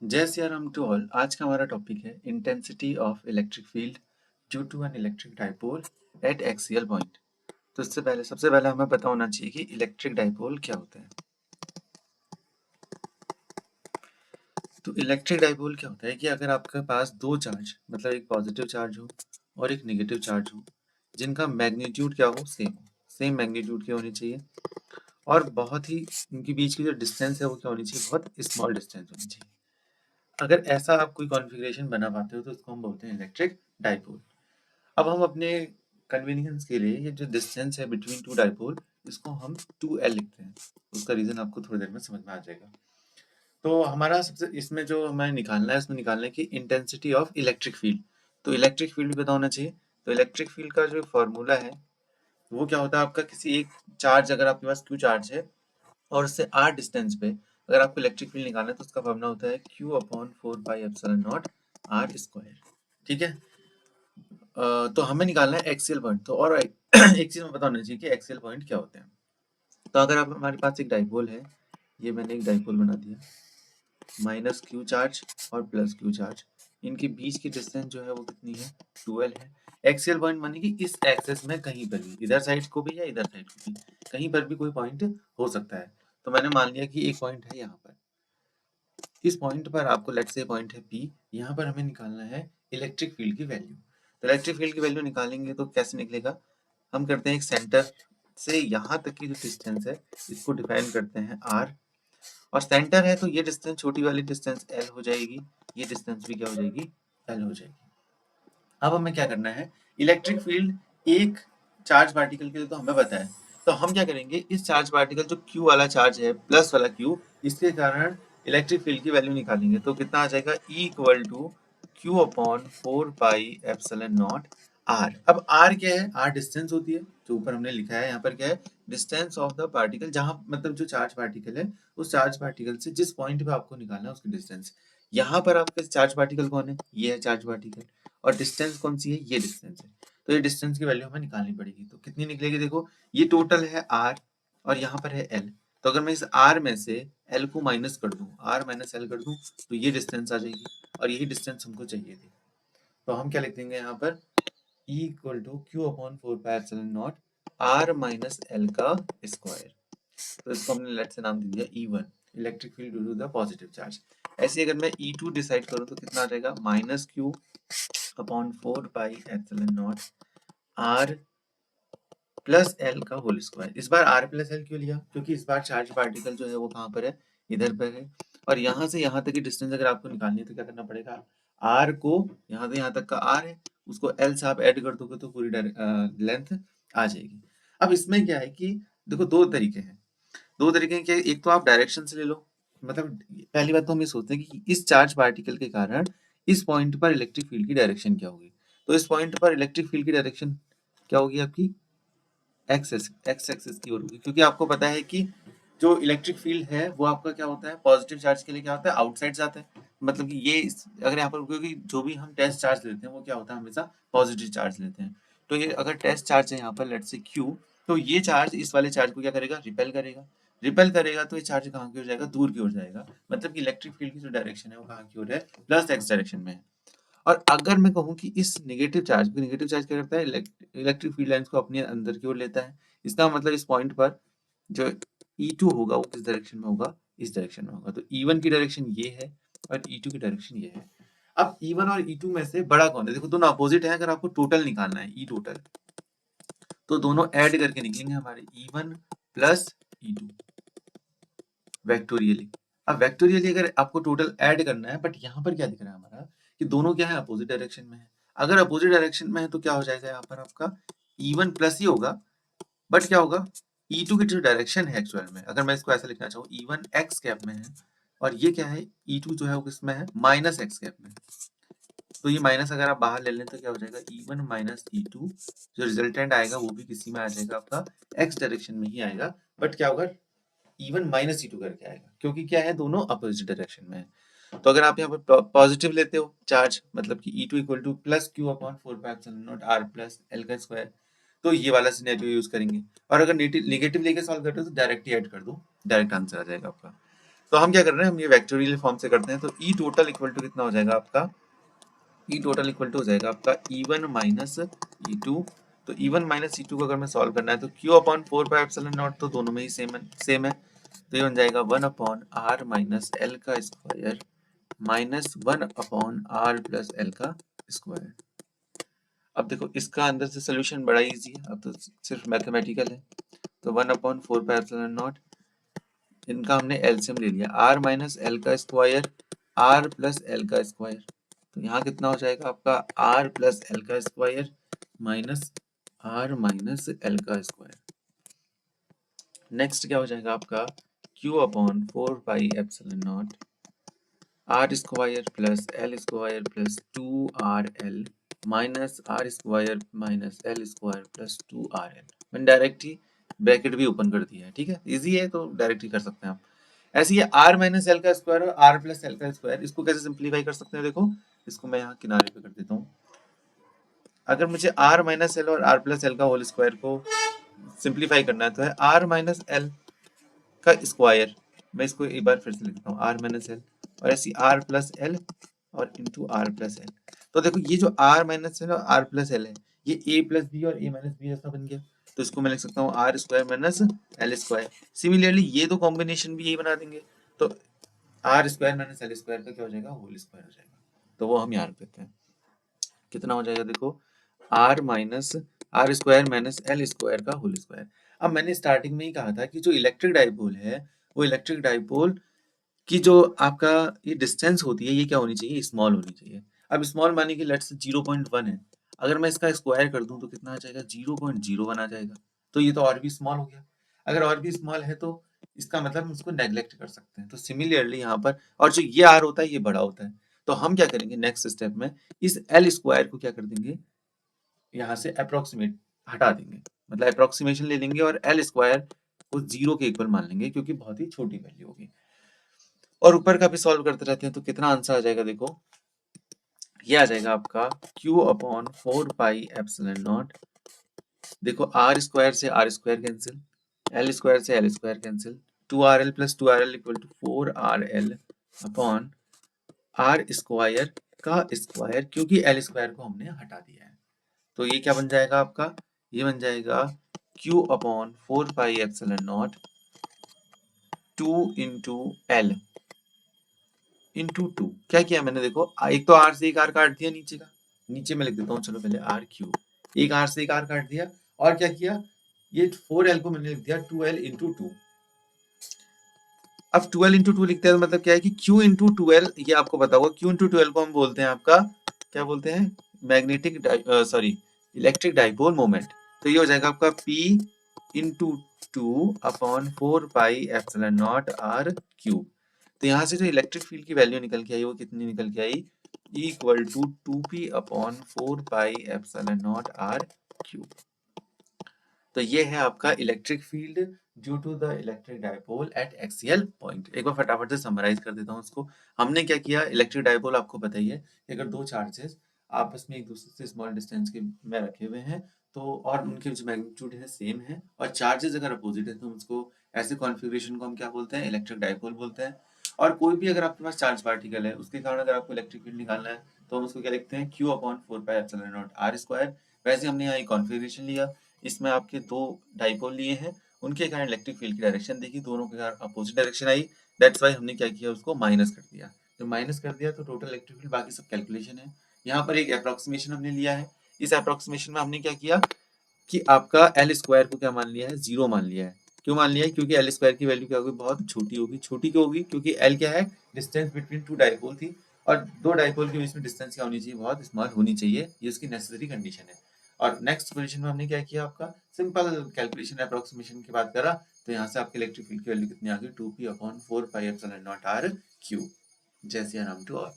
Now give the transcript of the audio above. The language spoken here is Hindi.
जय सिया राम टू ऑल। आज का हमारा टॉपिक है intensity of electric field due to an electric dipole at axial point. तो इससे पहले सबसे पहले हमें पता होना चाहिए कि इलेक्ट्रिक डाइपोल क्या होता है। तो इलेक्ट्रिक डाइपोल क्या होता है कि अगर आपके पास दो चार्ज मतलब एक पॉजिटिव चार्ज हो और एक नेगेटिव चार्ज हो, जिनका मैग्नीट्यूड क्या हो, सेम मैग्नीट्यूड की होनी चाहिए और बहुत ही उनके बीच की जो डिस्टेंस है वो क्या होनी चाहिए, बहुत स्मॉल डिस्टेंस होनी चाहिए। अगर ऐसा आप कोई कॉन्फ़िगरेशन बना पाते हो तो उसको हम बोलते हैं इलेक्ट्रिक डाइपोल। अब हम अपने कन्वीनियंस के लिए ये जो डिस्टेंस है बिटवीन टू डाइपोल, इसको हम 2L लिखते हैं। उसका रीज़न आपको थोड़ी देर में समझ में आ जाएगा। तो हमारा सबसे इसमें जो हमें निकालना है, उसमें निकालना है कि इंटेंसिटी ऑफ इलेक्ट्रिक फील्ड। तो इलेक्ट्रिक फील्ड भी पता होना चाहिए। तो इलेक्ट्रिक फील्ड का जो फॉर्मूला है वो क्या होता है, आपका किसी एक चार्ज, अगर आपके पास Q चार्ज है और उससे R डिस्टेंस पे अगर आपको इलेक्ट्रिक फील्ड निकालना है तो उसका फॉर्मूला होता है Q/4πε0 R स्क्वायर। ठीक है। तो हमें निकालना है एक्सियल पॉइंट। तो और एक एक चीज में पता होना चाहिए कि एक्सियल पॉइंट क्या होते हैं। तो अगर आप हमारे पास एक डाइपोल है, ये मैंने एक डाइपोल बना दिया, माइनस क्यू चार्ज और प्लस क्यू चार्ज, इनके बीच की डिस्टेंस जो है वो कितनी है, 2L है। एक्सियल पॉइंट माने कि इस एक्सेस में कहीं पर भी, इधर साइड को भी या इधर साइड को भी, कहीं पर भी कोई पॉइंट हो सकता है। तो मैंने मान लिया कि एक पॉइंट है यहाँ पर। इस पॉइंट पर आपको, लेट्स से पॉइंट है P, यहाँ पर हमें निकालना है इलेक्ट्रिक फील्ड की वैल्यू। तो इलेक्ट्रिक फील्ड की वैल्यू निकालेंगे तो कैसे निकलेगा, हम करते हैं एक सेंटर से यहाँ तक की जो डिस्टेंस है इसको डिफाइन करते हैं R, और सेंटर है तो ये डिस्टेंस, छोटी वाली डिस्टेंस L हो जाएगी, ये डिस्टेंस भी क्या हो जाएगी, L हो जाएगी। अब हमें क्या करना है, इलेक्ट्रिक फील्ड एक चार्ज पार्टिकल के लिए तो हमें पता है। तो हम क्या करेंगे, इस चार्ज पार्टिकल जो Q वाला चार्ज है, प्लस वाला Q, इसके कारण इलेक्ट्रिक फील्ड की वैल्यू निकालेंगे तो कितना आ जाएगा, E equal to Q/4πε0 R। अब R क्या है, R डिस्टेंस होती है, जो ऊपर हमने लिखा है यहाँ पर क्या है, डिस्टेंस ऑफ द पार्टिकल, जहां मतलब जो चार्ज पार्टिकल है उस चार्ज पार्टिकल से जिस पॉइंट पे आपको निकालना है उसकी डिस्टेंस। यहाँ पर आपका चार्ज पार्टिकल कौन है, ये है चार्ज पार्टिकल, और डिस्टेंस कौन सी है, ये डिस्टेंस है। तो ये डिस्टेंस की वैल्यू हमें निकालनी पड़ेगी। तो कितनी निकलेगी, देखो ये टोटल है R और यहाँ पर है L। तो अगर मैं इस R में से L को माइनस कर दूं, R माइनस L कर दूं, तो ये डिस्टेंस आ जाएगी और यही डिस्टेंस हमको चाहिए थी। तो हम क्या लिख देंगे यहाँ पर, E equal to Q/4πε0 R minus L का स्क्वायर। तो इसको हमने लेट से नाम दे दिया E1, electric field due to the positive charge. ऐसे अगर मैं E2 डिसाइड करूँ तो कितना आ जाएगा, minus Q/4πε0 R plus L का होल स्क्वायर। इस बार R प्लस L क्यों लिया, क्योंकि इस बार चार्ज पार्टिकल जो है वो कहाँ पर है, इधर पर है, और यहाँ से यहाँ तक की डिस्टेंस अगर आपको निकालनी है तो क्या करना पड़ेगा, R को, यहाँ से यहाँ तक का R है, उसको L से आप ऐड कर दोगे तो पूरी लेंथ आ जाएगी। अब इसमें क्या है कि देखो दो तरीके हैं, दो तरीके हैं क्या, एक तो आप डायरेक्शन से ले लो। मतलब पहली बात तो हम ये सोचते हैं कि इस चार्ज पार्टिकल के कारण इस पॉइंट पर इलेक्ट्रिक फील्ड की डायरेक्शन क्या होगी। तो इस पॉइंट पर इलेक्ट्रिक फील्ड की डायरेक्शन क्या होगी आपकी, एक्स एक्सिस की ओर होगी, क्योंकि आपको पता है कि जो इलेक्ट्रिक फील्ड है वो आपका क्या होता है, पॉजिटिव चार्ज के लिए क्या होता है, आउटसाइड जाता है। मतलब कि ये अगर यहाँ पर, क्योंकि जो भी हम टेस्ट चार्ज लेते हैं वो क्या होता है, हमेशा पॉजिटिव चार्ज लेते हैं। तो ये अगर टेस्ट चार्ज है यहाँ पर लेट्स से Q, तो ये चार्ज इस वाले चार्ज को क्या करेगा, रिपेल करेगा। रिपेल करेगा तो ये चार्ज कहाँ की ओर जाएगा, दूर की ओर जाएगा। मतलब कि इलेक्ट्रिक फील्ड की जो डायरेक्शन है वो कहाँ की ओर है, प्लस एक्स डायरेक्शन में है। और अगर मैं कहूँ कि इस नेगेटिव चार्ज को, नेगेटिव चार्ज क्या करता है, इलेक्ट्रिक फील्ड लाइंस को अपने अंदर की ओर लेता है। इसका मतलब इस पॉइंट पर जो E2 होगा वो किस डायरेक्शन में होगा, इस डायरेक्शन में होगा। तो E1 की डायरेक्शन ये है और E2 की डायरेक्शन ये है। अब E1 और E2 में से बड़ा कौन है, देखो दोनों अपोजिट है, अगर आपको टोटल निकालना है, E टोटल, तो दोनों ऐड करके निकलेंगे हमारे E1 प्लस E2 वेक्टोरियली। अब वेक्टोरियली अगर आपको टोटल ऐड करना है, बट यहाँ पर क्या दिख रहा है हमारा कि दोनों क्या है, अपोजिट डायरेक्शन में है। अगर अपोजिट डायरेक्शन में है तो क्या हो जाएगा, यहाँ पर आपका E1 प्लस ही होगा, बट क्या होगा, E2 की जो डायरेक्शन है एक्चुअल में, अगर मैं इसको ऐसा लिखना चाहूँ, E1 एक्स कैप में है और ये क्या है, E2 जो है वो किसमें है, माइनस एक्स कैप में। तो ये माइनस अगर आप बाहर ले लें तो क्या हो जाएगा, E1 माइनस E2, जो रिजल्टेंट आएगा वो भी किसी में आ जाएगा, आपका एक्स डायरेक्शन में ही आएगा। बट क्या होगा, E1 माइनस E2 करके आएगा, क्योंकि क्या है, दोनों अपोजिट डायरेक्शन में है। तो अगर आप यहाँ पर पॉजिटिव लेते हो चार्ज, मतलब कि E2 equal two plus Q/4πε0 R plus L का स्क्वायर, तो ये वाला सिनेरियो यूज करेंगे। और अगर नेगेटिव लेके सॉल्व करते हो तो डायरेक्ट ही ऐड कर दो, डायरेक्ट आंसर आ जाएगा आपका। तो हम क्या कर रहे हैं, हम ये वेक्टोरियल फॉर्म से करते हैं। तो ई टोटल इक्वल टू कितना हो जाएगा आपका, ई टोटल इक्वल टू हो जाएगा आपका E1 माइनस E2। तो E1 माइनस E2 को अगर मैं सॉल्व करना है तो Q upon 4 pi epsilon not, तो दोनों में ही सेम है। तो ये बन जाएगा 1 अपॉन R माइनस L का square minus 1 upon R plus L का स्क्वायर। अब देखो इसका अंदर से सोल्यूशन बड़ा इजी है, अब तो सिर्फ मैथमेटिकल है। तो 1 अपॉन 4 पाई एप्सिलॉन नॉट, इनका हमने एलसीएम ले लिया, R माइनस L का स्क्वायर R प्लस L का स्क्वायर। तो यहाँ कितना हो जाएगा आपका R प्लस L का square minus R minus L का स्क्वायर। नेक्स्ट क्या हो जाएगा आपका Q upon 4 pi epsilon not R square plus L square plus 2RL minus R square minus L square plus 2RL। मैंने डायरेक्ट ही ब्रैकेट भी ओपन कर दिया है, ठीक है, इजी है तो डायरेक्ट ही कर सकते हैं आप। ऐसे ये R माइनस L का स्क्वायर और R प्लस L का स्क्वायर, इसको कैसे सिंप्लीफाई कर सकते हैं, देखो इसको मैं यहाँ किनारे पे कर देता हूँ। अगर मुझे R माइनस L और R प्लस L का होल स्क्वायर को सिंप्लीफाई करना है तो है R माइनस L का स्क्वायर, मैं इसको एक बार फिर से लिखता हूँ R माइनस L और ऐसी R प्लस L और इंटू R प्लस L। तो देखो ये जो R माइनस L और R प्लस L है, ये A प्लस बी और A माइनस बी जैसा बन गया। तो इसको मैं लिख सकता हूँ R square minus L square. Similarly ये दो कॉम्बिनेशन भी यही बना देंगे, तो R square minus L square का क्या हो जाएगा, होल स्क्वायर हो जाएगा। तो वो हम यहाँ रख देते हैं, कितना हो जाएगा देखो R minus R square minus L square का होल स्क्वायर। अब मैंने स्टार्टिंग में ही कहा था कि जो इलेक्ट्रिक डाइपोल है, वो इलेक्ट्रिक डाइपोल कि जो आपका ये डिस्टेंस होती है, ये क्या होनी चाहिए, स्मॉल होनी चाहिए। अब स्मॉल माने कि लेट्स 0.1 है, अगर मैं इसका स्क्वायर कर दूं तो कितना आ जाएगा, 0.01 आ जाएगा। तो ये तो और भी स्मॉल हो गया। अगर और भी स्मॉल है तो इसका मतलब हम इसको नेग्लेक्ट कर सकते हैं। तो सिमिलरली यहाँ पर, और जो ये आर होता है ये बड़ा होता है, तो हम क्या करेंगे नेक्स्ट स्टेप में, इस एल स्क्वायर को क्या कर देंगे, यहाँ से अप्रोक्सीमेट हटा देंगे, मतलब अप्रोक्सीमेशन ले लेंगे और एल स्क्वायर को 0 के इक्वल मान लेंगे, क्योंकि बहुत ही छोटी वैल्यू होगी। और ऊपर का भी सॉल्व करते रहते हैं, तो कितना आंसर आ जाएगा देखो, ये आ जाएगा आपका Q upon 4 pi epsilon naught. देखो आर स्क्वायर से R square cancel, L square से L square cancel, 2RL plus 2RL equal to 4RL upon R square का स्क्वायर, क्योंकि एल स्क्वायर को हमने हटा दिया है। तो ये क्या बन जाएगा आपका, ये बन जाएगा Q upon 4 pi epsilon not 2 into L into 2। क्या किया मैंने देखो, एक तो आर से एक आर काट दिया नीचे का, नीचे में लिख देता हूँ, चलो पहले आर क्यूब, एक आर से एक आर काट दिया, और क्या किया, ये 4L को मैंने लिख दिया 2L इंटू 2। अब 12 इंटू 2 लिखते हैं तो मतलब क्या है कि Q इंटू 12, ये आपको पता होगा, Q इंटू 12 को हम बोलते हैं आपका, क्या बोलते हैं, magnetic sorry electric dipole moment. तो ये हो जाएगा आपका P into 2 upon 4 pi epsilon not are cube. तो यहाँ से जो इलेक्ट्रिक फील्ड की वैल्यू निकल के आई वो कितनी निकल के आई, equal to 2P upon 4 pi epsilon not are cube. तो ये है आपका electric field due to the electric dipole at axial point. एक बार फटाफट से समराइज कर देता हूँ उसको। हमने क्या किया, इलेक्ट्रिक डाइपोल आपको पता ही है कि अगर दो चार्जेस आपस में एक दूसरे से स्मॉल डिस्टेंस के में रखे हुए हैं, तो और उनके जो मैग्नीट्यूड है सेम है, और चार्जेस अगर अपोजिट है, तो हम उसको ऐसे कॉन्फ़िगरेशन को हम क्या बोलते हैं, इलेक्ट्रिक डाइपोल बोलते हैं। और कोई भी अगर आपके पास चार्ज पार्टिकल है, उसके कारण अगर आपको इलेक्ट्रिक फील्ड निकालना है, तो हम उसको क्या लिखते हैं, Q upon 4 pi epsilon not r square. वैसे हमने यहाँ एक कॉन्फ़िगरेशन लिया, इसमें आपके दो डाइपोल लिए हैं, उनके कारण इलेक्ट्रिक फील्ड की डायरेक्शन देखी, दोनों के कारण opposite direction I. That's why हमने क्या किया, उसको माइनस कर दिया। जब माइनस कर दिया तो टोटल इलेक्ट्रिक फील्ड, बाकी सब कैलकुलेशन है। यहाँ पर एक अप्रोक्सीमेशन हमने लिया है, इस अप्रोक्सीमेशन में हमने क्या किया कि आपका एल स्क्वायर को क्या मान लिया है, 0 मान लिया है। क्यों मान लिया है, क्योंकि एल स्क्वायर की वैल्यू क्या होगी, बहुत छोटी होगी। छोटी क्यों होगी, क्योंकि एल क्या है, डिस्टेंस बिटवीन टू डाइपोल थी, और दो डाइपोल के बीच में डिस्टेंस क्या होनी चाहिए, बहुत स्मॉल होनी चाहिए, ये उसकी नेसेसरी कंडीशन है। और नेक्स्ट पोजीशन में हमने क्या किया, आपका सिंपल कैलकुलेशन अप्रोक्सीमेशन की बात करा, तो यहाँ से आपके इलेक्ट्रिक फील्ड की वैल्यू कितनी आ गई, 2P upon 4 pi epsilon not are cube. जय सिया राम टू ऑल।